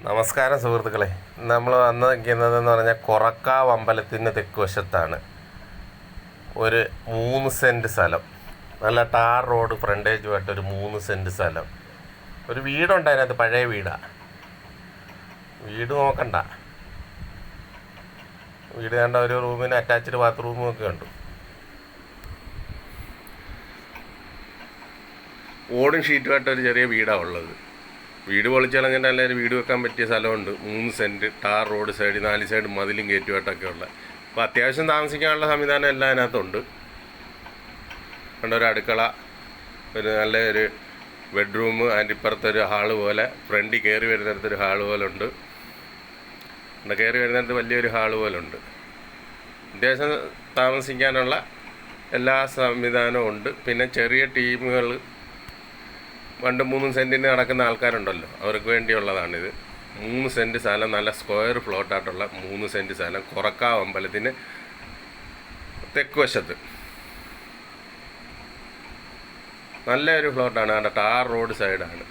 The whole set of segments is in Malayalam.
നമസ്കാരം സുഹൃത്തുക്കളെ. നമ്മൾ വന്ന് നിൽക്കുന്നതെന്ന് പറഞ്ഞാൽ കൊറക്കാവ് അമ്പലത്തിന് തെക്ക് വശത്താണ്. ഒരു 3 സെൻറ്റ് സ്ഥലം, നല്ല ടാർ റോഡ് ഫ്രണ്ടേജുമായിട്ട് ഒരു 3 സെൻറ്റ് സ്ഥലം. ഒരു വീടുണ്ട് അതിനകത്ത്, പഴയ വീടാണ്. വീട് നോക്കണ്ട, വീട് കണ്ട ഒരു റൂമിന് അറ്റാച്ച്ഡ് ബാത്റൂമും ഒക്കെ ഉണ്ട്. ഓടും ഷീറ്റുമായിട്ടൊരു ചെറിയ വീടാണ് ഉള്ളത്. വീട് പൊളിച്ചളഞ്ഞിട്ട് എല്ലാവരും വീട് വെക്കാൻ പറ്റിയ സ്ഥലമുണ്ട്. 3 cent tar road side, 4 side മതിലും കയറ്റുമായിട്ടൊക്കെ ഉള്ള. അപ്പോൾ അത്യാവശ്യം താമസിക്കാനുള്ള സംവിധാനം എല്ലാം അതിനകത്തുണ്ട്. കണ്ട ഒരു അടുക്കള, ഒരു നല്ലൊരു ബെഡ്റൂം, അതിൻ്റെ ഇപ്പുറത്തൊരു ഹാള് പോലെ, ഫ്രണ്ടിൽ കയറി വരുന്നിടത്തൊരു ഹാള് പോലെ ഉണ്ട്. കയറി വരുന്നിടത്ത് വലിയൊരു ഹാള് പോലെ ഉണ്ട്. അത്യാവശ്യം താമസിക്കാനുള്ള എല്ലാ സംവിധാനവും ഉണ്ട്. പിന്നെ ചെറിയ ടീമുകൾ 2-3 സെൻറ്റിന് നടക്കുന്ന ആൾക്കാരുണ്ടല്ലോ, അവർക്ക് വേണ്ടിയുള്ളതാണിത്. 3 സെൻറ്റ് സ്ഥലം, നല്ല സ്ക്വയർ ഫ്ലോട്ടായിട്ടുള്ള 3 സെൻറ്റ് സ്ഥലം, കൊറക്കാവ് അമ്പലത്തിന് തെക്ക് വശത്ത്. നല്ലൊരു ഫ്ലോട്ടാണ്. അവിടെ ടാർ റോഡ് സൈഡാണ്.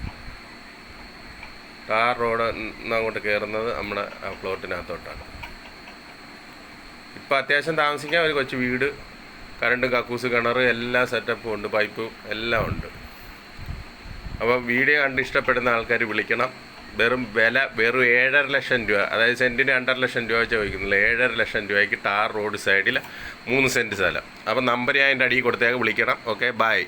ടാർ റോഡ് അങ്ങോട്ട് കയറുന്നത് നമ്മുടെ ആ ഫ്ലോട്ടിനകത്തോട്ടാണ്. ഇപ്പോൾ അത്യാവശ്യം താമസിക്കാൻ ഒരു കൊച്ചു വീട്, കറണ്ട്, കക്കൂസ്, കിണർ, എല്ലാ സെറ്റപ്പും ഉണ്ട്, പൈപ്പും എല്ലാം ഉണ്ട്. അപ്പോൾ വീഡിയോ കണ്ട് ഇഷ്ടപ്പെടുന്ന ആൾക്കാർ വിളിക്കണം. വെറും 7.5 ലക്ഷം രൂപ, അതായത് സെൻറ്റിന് 2.5 ലക്ഷം രൂപ ചോദിക്കുന്നില്ല, 7.5 ലക്ഷം രൂപയ്ക്ക് ടാർ റോഡ് സൈഡിൽ 3 സെൻറ്റ് സ്ഥലം. അപ്പോൾ നമ്പർ ഞാൻ അതിൻ്റെ അടിയിൽ കൊടുത്തേക്ക്, വിളിക്കണം. Okay, by.